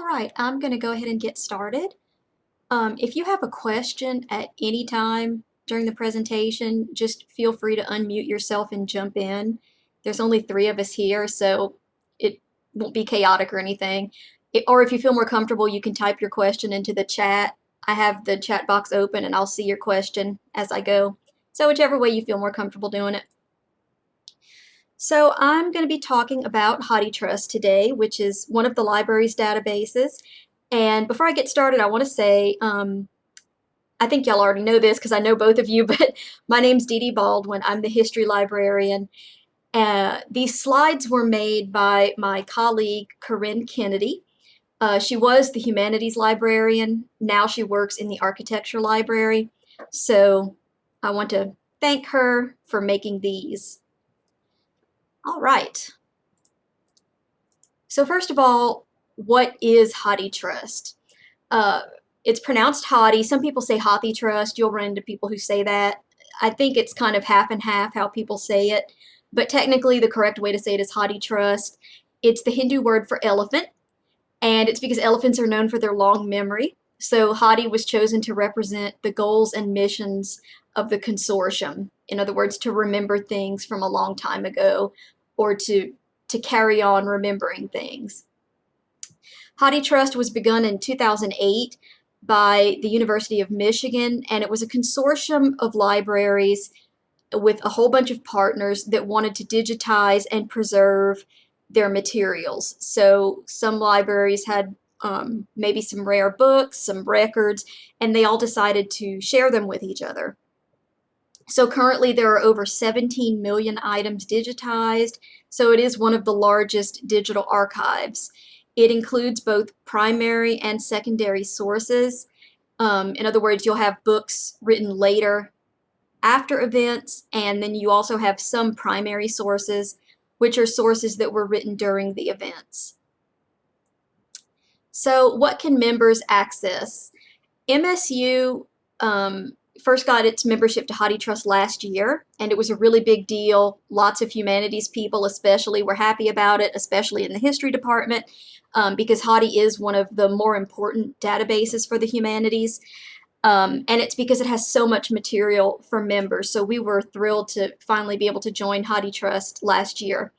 All right, I'm going to go ahead and get started. If you have a question at any time during the presentation, just feel free to unmute yourself and jump in. There's only 3 of us here, so it won't be chaotic or anything. Or if you feel more comfortable, you can type your question into the chat. I have the chat box open and I'll see your question as I go. So whichever way you feel more comfortable doing it. So I'm going to be talking about HathiTrust today, which is one of the library's databases. And before I get started, I want to say, I think y'all already know this because I know both of you, but my name's Dee Dee Baldwin. I'm the history librarian. These slides were made by my colleague, Corinne Kennedy. She was the humanities librarian. Now she works in the architecture library. So I want to thank her for making these. All right. So first of all, what is HathiTrust? It's pronounced Hati. Some people say HathiTrust. You'll run into people who say that. I think it's kind of half and half how people say it, but technically the correct way to say it is HathiTrust. It's the Hindu word for elephant, and it's because elephants are known for their long memory. So Hati was chosen to represent the goals and missions of the consortium. In other words, to remember things from a long time ago, or to carry on remembering things. HathiTrust was begun in 2008 by the University of Michigan, and it was a consortium of libraries with a whole bunch of partners that wanted to digitize and preserve their materials. So some libraries had maybe some rare books, some records, and they all decided to share them with each other. So currently there are over 17 million items digitized, so it is one of the largest digital archives. It includes both primary and secondary sources. In other words, you'll have books written later after events, and then you also have some primary sources, which are sources that were written during the events. So what can members access? MSU first got its membership to HathiTrust last year, and it was a really big deal. Lots of humanities people especially were happy about it, especially in the history department, because Hathi is one of the more important databases for the humanities. And it's because it has so much material for members. So we were thrilled to finally be able to join HathiTrust last year.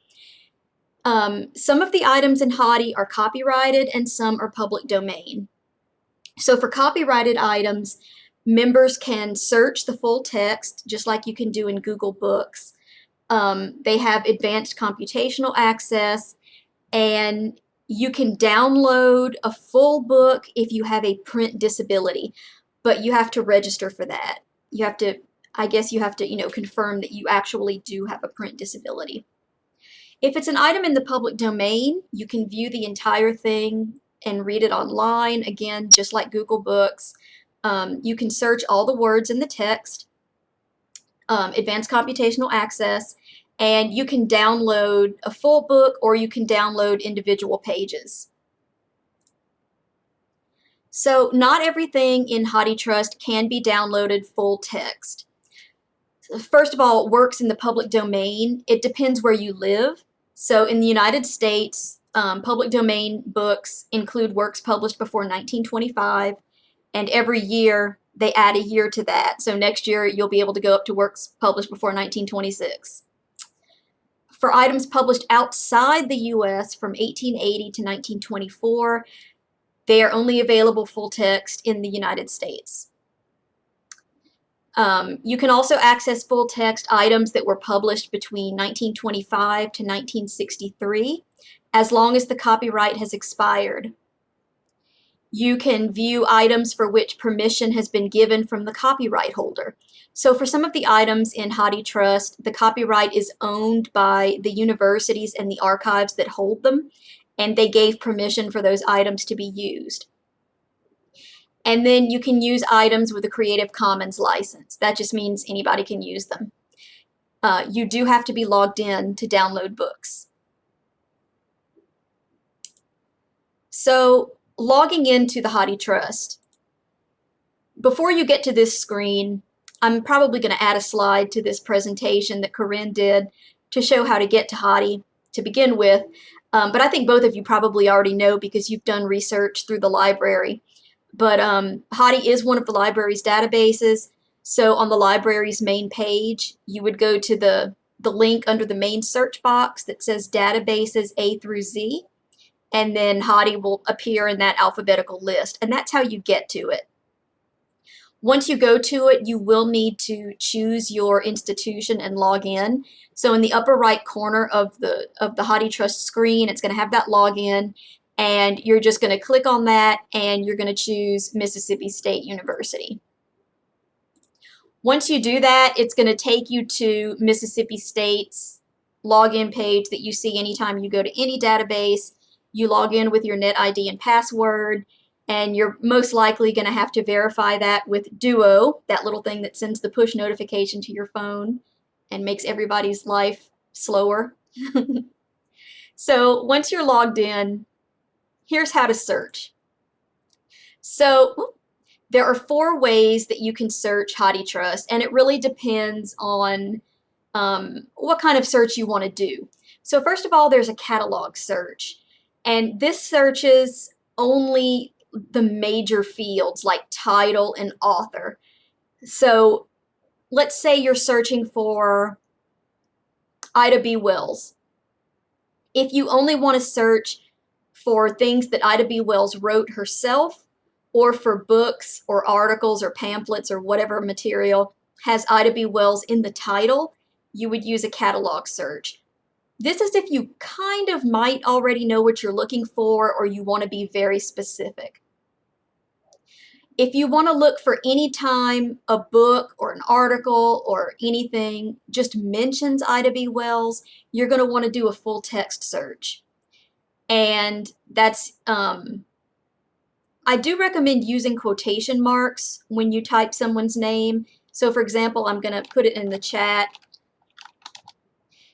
Some of the items in Hathi are copyrighted and some are public domain. So for copyrighted items, members can search the full text just like you can do in Google Books. They have advanced computational access, and you can download a full book if you have a print disability, but you have to register for that. You have to, I guess you have to, confirm that you actually do have a print disability. If it's an item in the public domain, you can view the entire thing and read it online, again, just like Google Books. You can search all the words in the text, advanced computational access, and you can download a full book or you can download individual pages. So not everything in HathiTrust can be downloaded full text. First of all, works in the public domain, it depends where you live. So in the United States, public domain books include works published before 1925, and every year they add a year to that. So next year you'll be able to go up to works published before 1926. For items published outside the US from 1880 to 1924, they are only available full text in the United States. You can also access full text items that were published between 1925 to 1963, as long as the copyright has expired. You can view items for which permission has been given from the copyright holder. So for some of the items in HathiTrust, the copyright is owned by the universities and the archives that hold them, and they gave permission for those items to be used. And then you can use items with a Creative Commons license. That just means anybody can use them. You do have to be logged in to download books. So logging into the HathiTrust. Before you get to this screen, I'm probably going to add a slide to this presentation that Corinne did to show how to get to Hathi. to begin with. But I think both of you probably already know because you've done research through the library. But Hadi is one of the library's databases. So on the library's main page, you would go to the link under the main search box that says databases A through Z, and then Hadi will appear in that alphabetical list, and that's how you get to it. Once you go to it, you will need to choose your institution and log in. So in the upper right corner of the HathiTrust screen, it's going to have that login, and you're just going to click on that, and you're going to choose Mississippi State University. Once you do that, it's going to take you to Mississippi State's login page that you see anytime you go to any database. You log in with your net ID and password, and you're most likely going to have to verify that with Duo, that little thing that sends the push notification to your phone and makes everybody's life slower. So once you're logged in, here's how to search. So there are 4 ways that you can search HathiTrust, and it really depends on what kind of search you want to do. So first of all, there's a catalog search, and this searches only the major fields like title and author. So let's say you're searching for Ida B. Wells. If you only want to search for things that Ida B. Wells wrote herself, or for books or articles or pamphlets or whatever material has Ida B. Wells in the title, you would use a catalog search. This is if you kind of might already know what you're looking for or you want to be very specific. If you want to look for any time a book or an article or anything just mentions Ida B. Wells, you're going to want to do a full text search. And that's I do recommend using quotation marks when you type someone's name. So for example, I'm going to put it in the chat.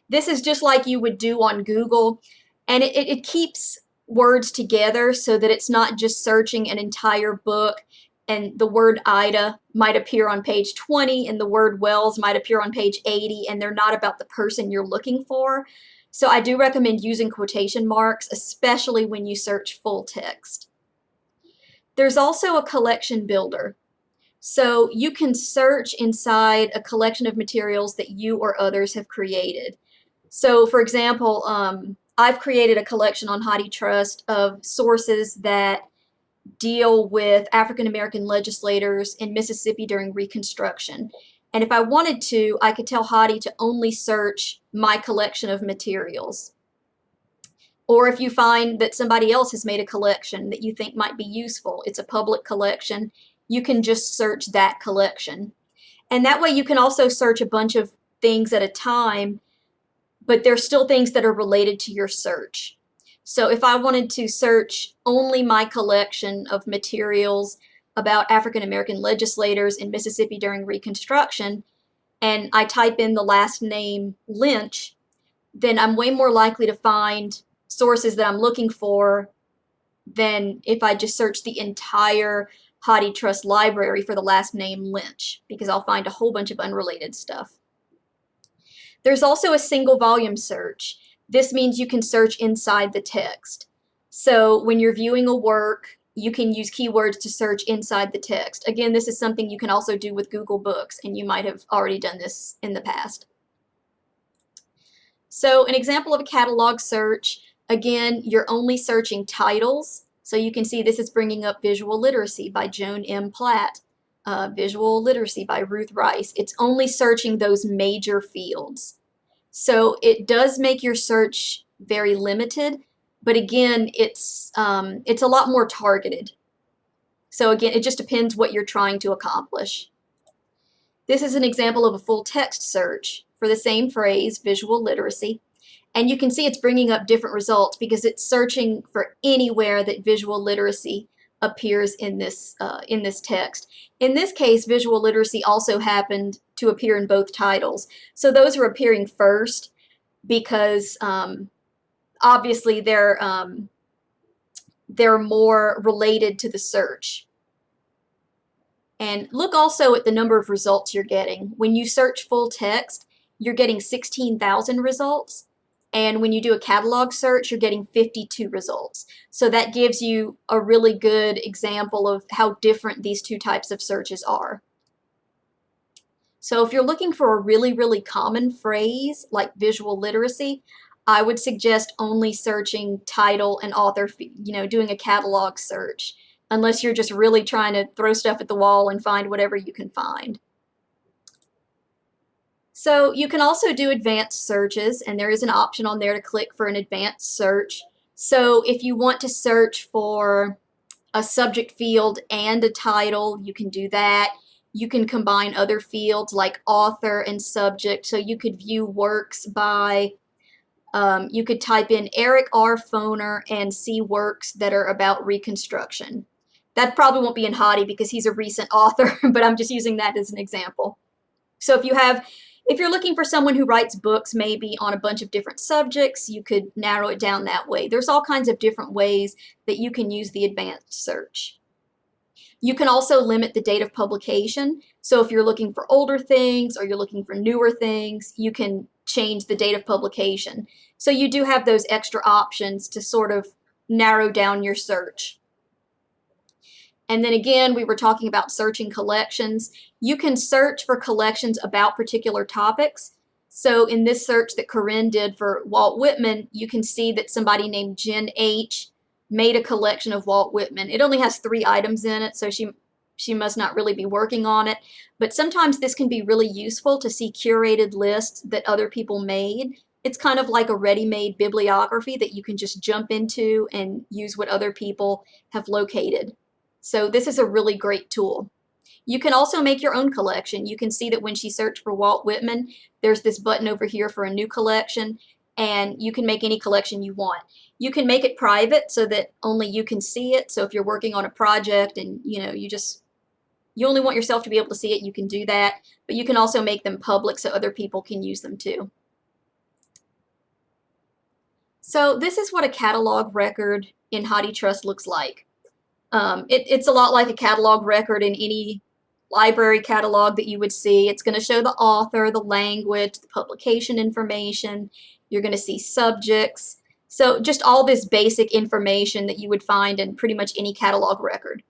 This is just like you would do on Google, and it keeps words together so that it's not just searching an entire book and the word Ida might appear on page 20 and the word Wells might appear on page 80, and they're not about the person you're looking for. So I do recommend using quotation marks, especially when you search full text. There's also a collection builder. So you can search inside a collection of materials that you or others have created. So for example, I've created a collection on HathiTrust of sources that deal with African American legislators in Mississippi during Reconstruction. And if I wanted to, I could tell Hati to only search my collection of materials. Or if you find that somebody else has made a collection that you think might be useful, it's a public collection, you can just search that collection. And that way you can also search a bunch of things at a time, but there's still things that are related to your search. So if I wanted to search only my collection of materials about African American legislators in Mississippi during Reconstruction, and I type in the last name Lynch, then I'm way more likely to find sources that I'm looking for than if I just search the entire HathiTrust library for the last name Lynch, because I'll find a whole bunch of unrelated stuff. There's also a single volume search. This means you can search inside the text. So when you're viewing a work, you can use keywords to search inside the text. Again, this is something you can also do with Google Books, and you might have already done this in the past. So an example of a catalog search, again, you're only searching titles. So you can see this is bringing up Visual Literacy by Joan M. Platt, Visual Literacy by Ruth Rice. It's only searching those major fields. So it does make your search very limited, but again, it's a lot more targeted. So again, it just depends what you're trying to accomplish. This is an example of a full text search for the same phrase, visual literacy. And you can see it's bringing up different results because it's searching for anywhere that visual literacy appears in this text. In this case, visual literacy also happened to appear in both titles. So those are appearing first because obviously they're more related to the search. And look also at the number of results you're getting. When you search full text, you're getting 16,000 results. And when you do a catalog search, you're getting 52 results. So that gives you a really good example of how different these two types of searches are. So if you're looking for a really, really common phrase like visual literacy, I would suggest only searching title and author, doing a catalog search, unless you're just really trying to throw stuff at the wall and find whatever you can find. So you can also do advanced searches, and there is an option on there to click for an advanced search. So if you want to search for a subject field and a title, you can do that. You can combine other fields like author and subject. So you could view works by, you could type in Eric R. Foner and see works that are about Reconstruction. That probably won't be in Hottie because he's a recent author, but I'm just using that as an example. So if you're looking for someone who writes books maybe on a bunch of different subjects, you could narrow it down that way. There's all kinds of different ways that you can use the advanced search. You can also limit the date of publication. So if you're looking for older things or you're looking for newer things, you can change the date of publication. So you do have those extra options to sort of narrow down your search. And then again, we were talking about searching collections. You can search for collections about particular topics. So in this search that Corinne did for Walt Whitman, you can see that somebody named Jen H. made a collection of Walt Whitman. It only has 3 items in it, so she must not really be working on it. But sometimes this can be really useful to see curated lists that other people made. It's kind of like a ready-made bibliography that you can just jump into and use what other people have located. So this is a really great tool. You can also make your own collection. You can see that when she searched for Walt Whitman, there's this button over here for a new collection, and you can make any collection you want. You can make it private so that only you can see it. So if you're working on a project and you only want yourself to be able to see it, you can do that. But you can also make them public so other people can use them too. So this is what a catalog record in HathiTrust looks like. It's a lot like a catalog record in any library catalog that you would see. It's going to show the author, the language, the publication information. You're going to see subjects. So just all this basic information that you would find in pretty much any catalog record.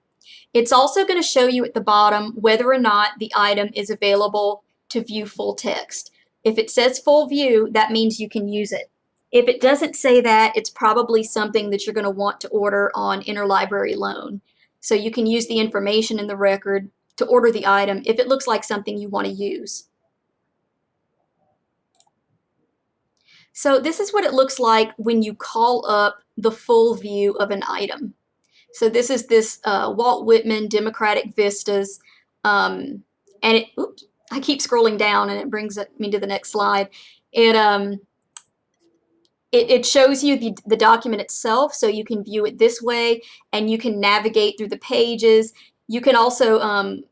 It's also going to show you at the bottom whether or not the item is available to view full text. If it says full view, that means you can use it. If it doesn't say that, it's probably something that you're going to want to order on interlibrary loan. So you can use the information in the record to order the item if it looks like something you want to use. So this is what it looks like when you call up the full view of an item. So this is this Walt Whitman Democratic Vistas, and I keep scrolling down and it brings me to the next slide. It shows you the document itself, so you can view it this way, and you can navigate through the pages. You can also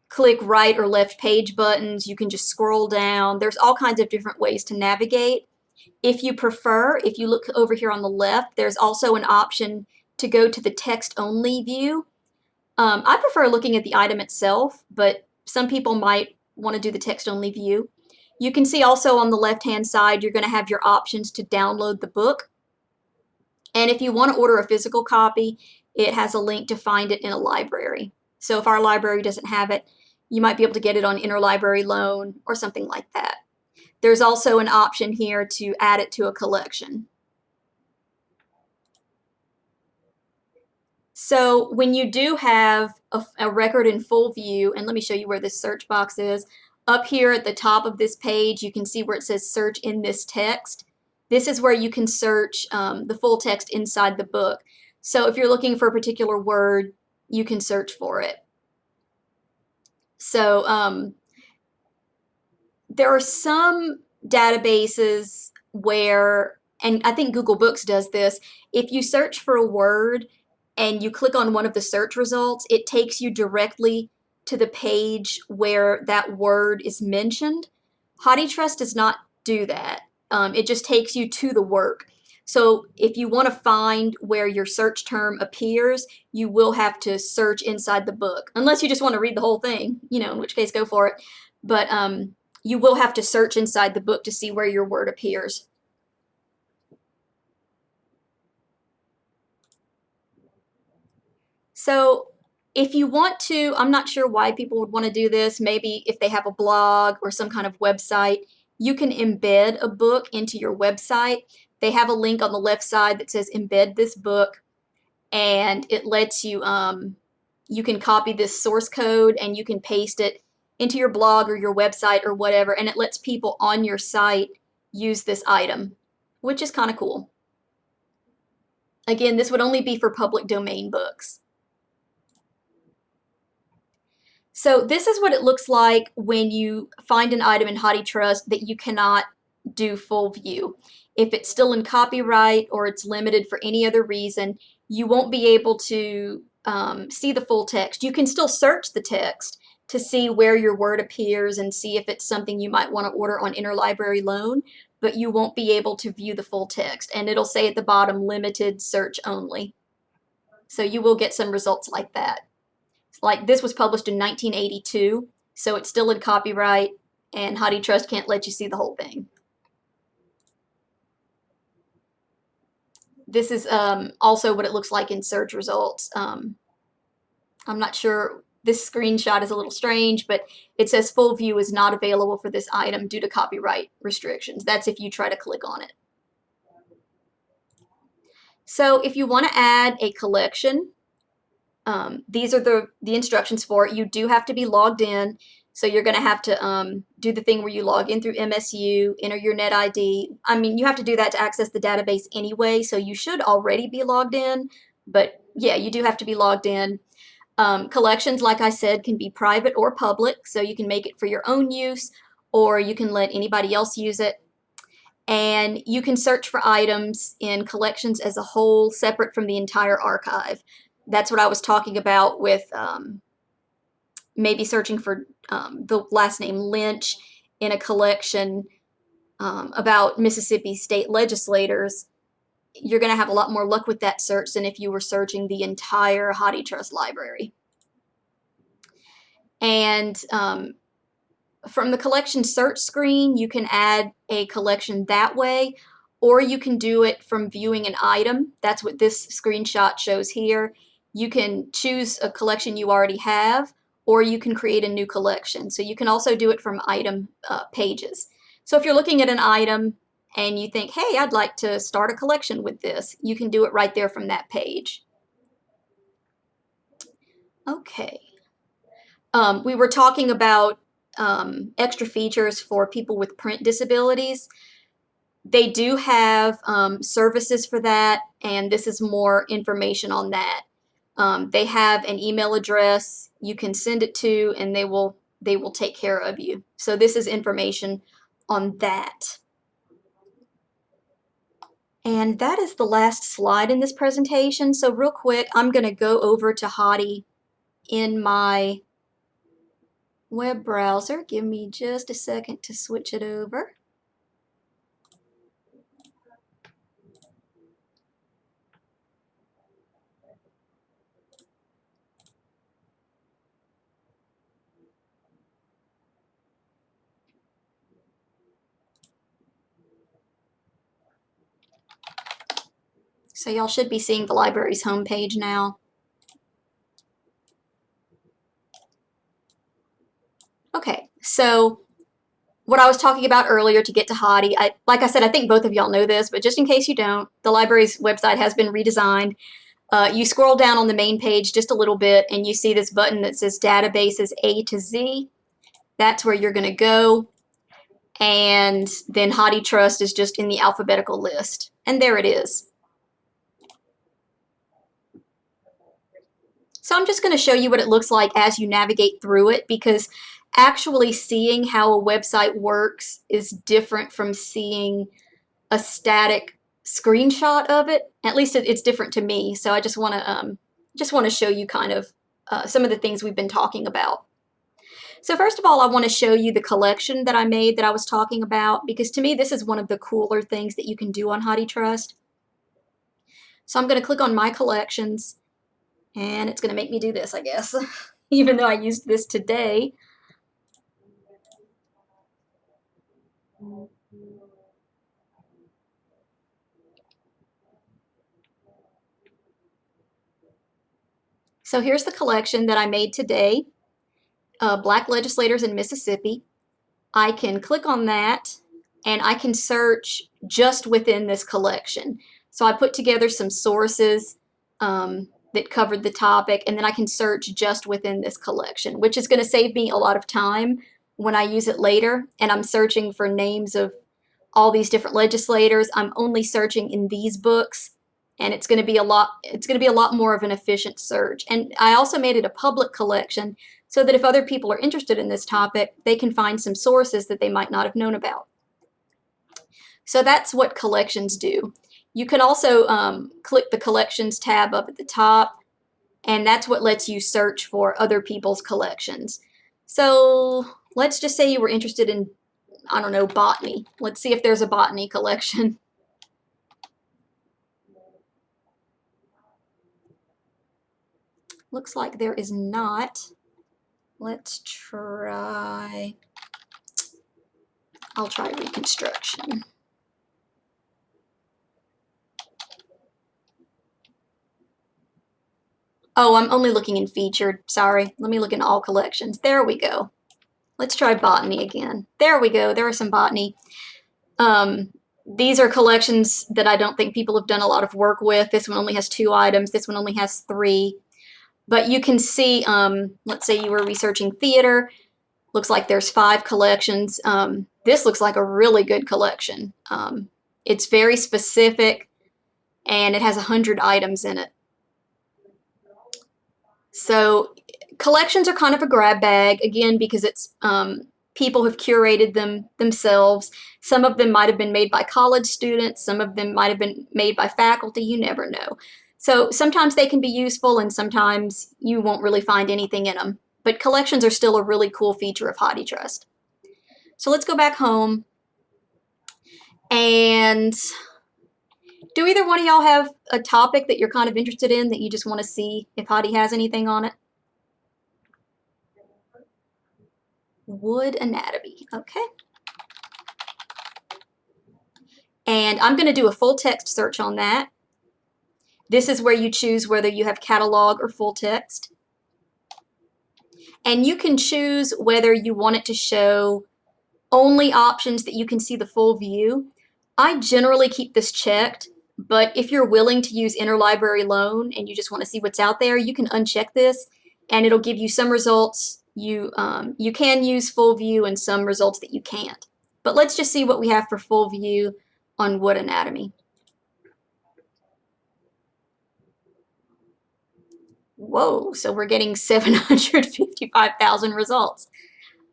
click right or left page buttons. You can just scroll down. There's all kinds of different ways to navigate. If you prefer, if you look over here on the left, there's also an option to go to the text-only view. I prefer looking at the item itself, but some people might want to do the text-only view. You can see also on the left-hand side, you're going to have your options to download the book. And if you want to order a physical copy, it has a link to find it in a library. So if our library doesn't have it, you might be able to get it on interlibrary loan or something like that. There's also an option here to add it to a collection. So when you do have a record in full view, and let me show you where this search box is. Up here at the top of this page, you can see where it says search in this text. This is where you can search the full text inside the book. So if you're looking for a particular word, you can search for it. So there are some databases where, and I think Google Books does this, if you search for a word and you click on one of the search results, it takes you directly to the page where that word is mentioned. HathiTrust does not do that. It just takes you to the work. So if you want to find where your search term appears, you will have to search inside the book, unless you just want to read the whole thing, in which case go for it. But you will have to search inside the book to see where your word appears. So if you want to, I'm not sure why people would want to do this. Maybe if they have a blog or some kind of website, you can embed a book into your website. They have a link on the left side that says embed this book, and it lets you, you can copy this source code and you can paste it into your blog or your website or whatever, and it lets people on your site use this item, which is kind of cool. Again, this would only be for public domain books. So this is what it looks like when you find an item in HathiTrust that you cannot do full view. If it's still in copyright or it's limited for any other reason, you won't be able to see the full text. You can still search the text to see where your word appears and see if it's something you might want to order on interlibrary loan, but you won't be able to view the full text. And it'll say at the bottom, limited search only. So you will get some results like that. Like this was published in 1982, so it's still in copyright, and HathiTrust can't let you see the whole thing. This is also what it looks like in search results. I'm not sure, this screenshot is a little strange, but it says full view is not available for this item due to copyright restrictions. That's if you try to click on it. So if you want to add a collection, these are the instructions for it. You do have to be logged in. So you're going to have to do the thing where you log in through MSU, enter your net ID. I mean, you have to do that to access the database anyway, so you should already be logged in. But yeah, you do have to be logged in. Collections, like I said, can be private or public, so you can make it for your own use, or you can let anybody else use it. And you can search for items in collections as a whole, separate from the entire archive. That's what I was talking about with maybe searching for the last name Lynch in a collection about Mississippi state legislators. You're going to have a lot more luck with that search than if you were searching the entire HathiTrust library. And from the collection search screen, you can add a collection that way, or you can do it from viewing an item. That's what this screenshot shows here. You can choose a collection you already have, or you can create a new collection. So you can also do it from item pages. So if you're looking at an item and you think, hey, I'd like to start a collection with this, you can do it right there from that page. Okay. We were talking about extra features for people with print disabilities. They do have services for that, and this is more information on that. They have an email address you can send it to, and they will take care of you. So this is information on that. And that is the last slide in this presentation. So real quick, I'm going to go over to Hathi in my web browser. Give me just a second to switch it over. So y'all should be seeing the library's homepage now. Okay, so what I was talking about earlier to get to Hathi, like I said, I think both of y'all know this, but just in case you don't, the library's website has been redesigned. You scroll down on the main page just a little bit and you see this button that says Databases A to Z. That's where you're going to go. And then HathiTrust is just in the alphabetical list. And there it is. So I'm just going to show you what it looks like as you navigate through it, because actually seeing how a website works is different from seeing a static screenshot of it. At least it's different to me. So I just want to show you kind of some of the things we've been talking about. So first of all, I want to show you the collection that I made that I was talking about, because to me this is one of the cooler things that you can do on HathiTrust. So I'm going to click on My Collections, and it's going to make me do this, I guess, even though I used this today. So here's the collection that I made today, Black Legislators in Mississippi. I can click on that and I can search just within this collection. So I put together some sources that covered the topic, and then I can search just within this collection, which is going to save me a lot of time when I use it later and I'm searching for names of all these different legislators. I'm only searching in these books, and it's going to be a lot more of an efficient search. And I also made it a public collection so that if other people are interested in this topic, they can find some sources that they might not have known about. So that's what collections do. You can also click the collections tab up at the top, and that's what lets you search for other people's collections. So let's just say you were interested in, I don't know, botany. Let's see if there's a botany collection. Looks like there is not. Let's try, I'll try Reconstruction. Oh, I'm only looking in featured, sorry. Let me look in all collections. There we go. Let's try botany again. There we go, there are some botany. These are collections that I don't think people have done a lot of work with. This one only has 2 items, this one only has 3. But you can see, let's say you were researching theater, looks like there's 5 collections. This looks like a really good collection. It's very specific and it has 100 items in it. So collections are kind of a grab bag, again, because it's people have curated them themselves. Some of them might have been made by college students. Some of them might have been made by faculty. You never know. So sometimes they can be useful and sometimes you won't really find anything in them. But collections are still a really cool feature of HathiTrust. So let's go back home. And do either one of y'all have a topic that you're kind of interested in that you just want to see if Hathi has anything on it? Wood anatomy, okay. And I'm going to do a full text search on that. This is where you choose whether you have catalog or full text. And you can choose whether you want it to show only options that you can see the full view. I generally keep this checked, but if you're willing to use interlibrary loan and you just want to see what's out there, you can uncheck this and it'll give you some results you can use full view and some results that you can't. But let's just see what we have for full view on wood anatomy. Whoa, so we're getting 755,000 results.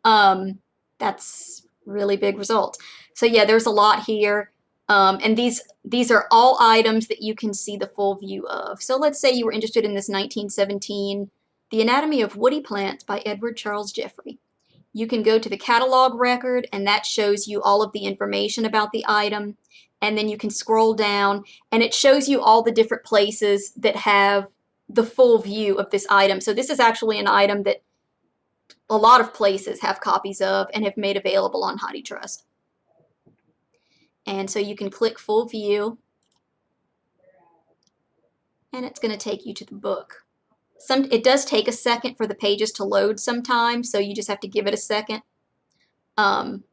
That's really big results. So yeah, there's a lot here. And these are all items that you can see the full view of. So let's say you were interested in this 1917, The Anatomy of Woody Plants by Edward Charles Jeffrey. You can go to the catalog record and that shows you all of the information about the item. And then you can scroll down and it shows you all the different places that have the full view of this item. So this is actually an item that a lot of places have copies of and have made available on HathiTrust. And so you can click full view and it's going to take you to the book. It does take a second for the pages to load sometimes, so you just have to give it a second. And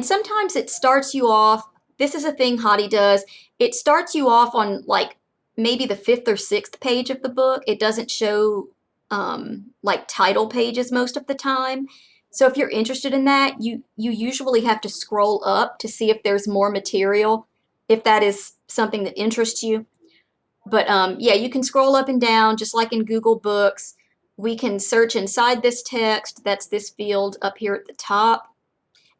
sometimes it starts you off, this is a thing Hathi does, it starts you off on like maybe the 5th or 6th page of the book. It doesn't show like title pages most of the time. So if you're interested in that, you usually have to scroll up to see if there's more material, if that is something that interests you. But yeah, you can scroll up and down just like in Google Books. We can search inside this text. That's this field up here at the top.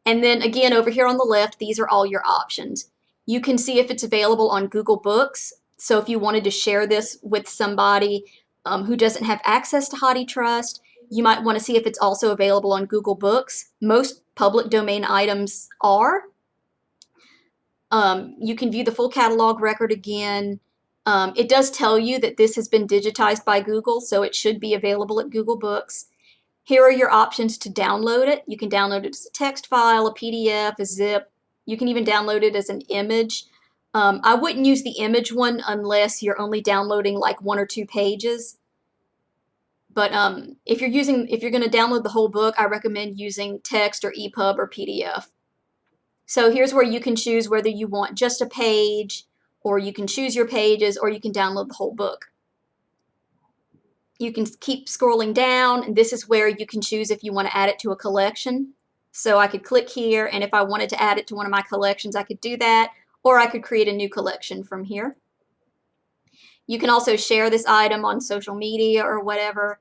And then again, over here on the left, these are all your options. You can see if it's available on Google Books. So if you wanted to share this with somebody who doesn't have access to HathiTrust, you might want to see if it's also available on Google Books. Most public domain items are. You can view the full catalog record again. It does tell you that this has been digitized by Google, so it should be available at Google Books. Here are your options to download it. You can download it as a text file, a PDF, a zip. You can even download it as an image. I wouldn't use the image one unless you're only downloading like 1 or 2 pages. But if you're going to download the whole book, I recommend using text or EPUB or PDF. So here's where you can choose whether you want just a page, or you can choose your pages, or you can download the whole book. You can keep scrolling down, and this is where you can choose if you want to add it to a collection. So I could click here, and if I wanted to add it to one of my collections, I could do that, or I could create a new collection from here. You can also share this item on social media or whatever.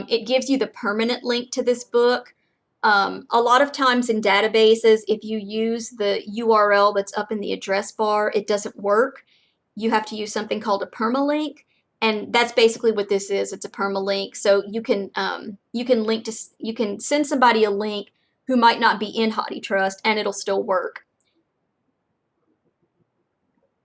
It gives you the permanent link to this book. A lot of times in databases, if you use the URL that's up in the address bar, it doesn't work. You have to use something called a permalink, and that's basically what this is. It's a permalink. So you can you can send somebody a link who might not be in HathiTrust, and it'll still work.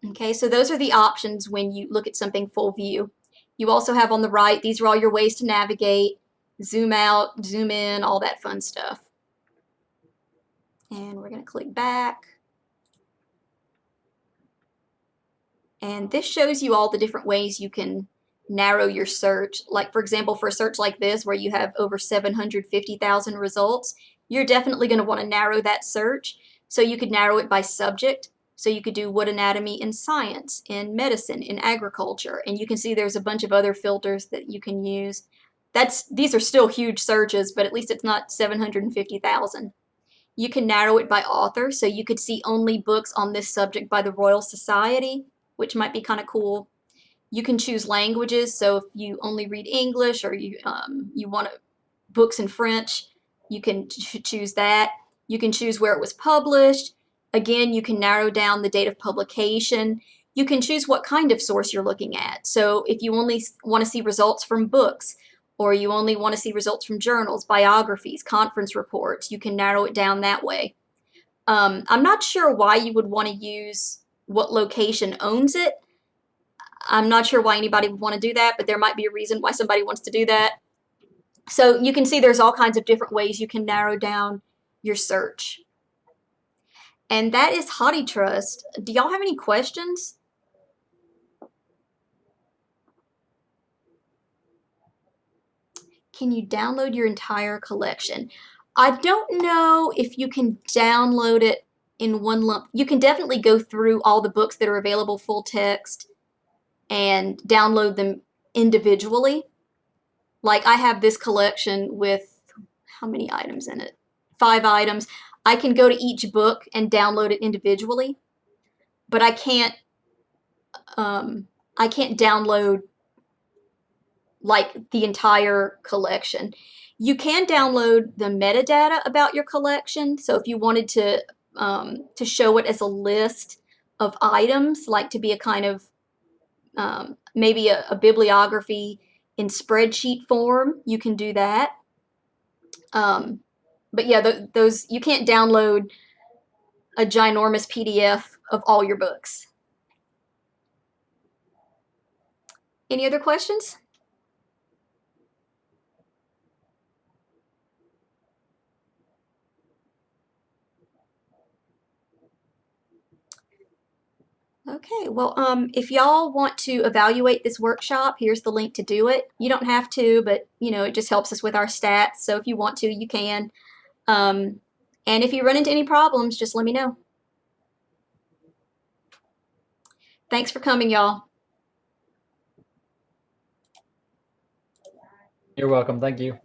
Okay, so those are the options when you look at something full view. You also have on the right, these are all your ways to navigate, zoom out, zoom in, all that fun stuff. And we're going to click back. And this shows you all the different ways you can narrow your search. Like, for example, for a search like this where you have over 750,000 results, you're definitely going to want to narrow that search. So you could narrow it by subject. So you could do wood anatomy in science, in medicine, in agriculture, and you can see there's a bunch of other filters that you can use. These are still huge searches, but at least it's not 750,000. You can narrow it by author, so you could see only books on this subject by the Royal Society, which might be kind of cool. You can choose languages, so if you only read English or you want books in French, you can choose that. You can choose where it was published. Again, you can narrow down the date of publication. You can choose what kind of source you're looking at. So if you only want to see results from books, or you only want to see results from journals, biographies, conference reports, you can narrow it down that way. I'm not sure why you would want to use what location owns it. I'm not sure why anybody would want to do that, but there might be a reason why somebody wants to do that. So you can see there's all kinds of different ways you can narrow down your search. And that is HathiTrust. Do y'all have any questions? Can you download your entire collection? I don't know if you can download it in one lump. You can definitely go through all the books that are available full text and download them individually. Like I have this collection with how many items in it? 5 items. I can go to each book and download it individually, but I can't download like the entire collection. You can download the metadata about your collection. So if you wanted to show it as a list of items, like to be a kind of maybe a bibliography in spreadsheet form, you can do that. But yeah, those you can't download a ginormous PDF of all your books. Any other questions? Okay, well, if y'all want to evaluate this workshop, here's the link to do it. You don't have to, but it just helps us with our stats. So if you want to, you can. And if you run into any problems, just let me know. Thanks for coming, y'all. You're welcome. Thank you.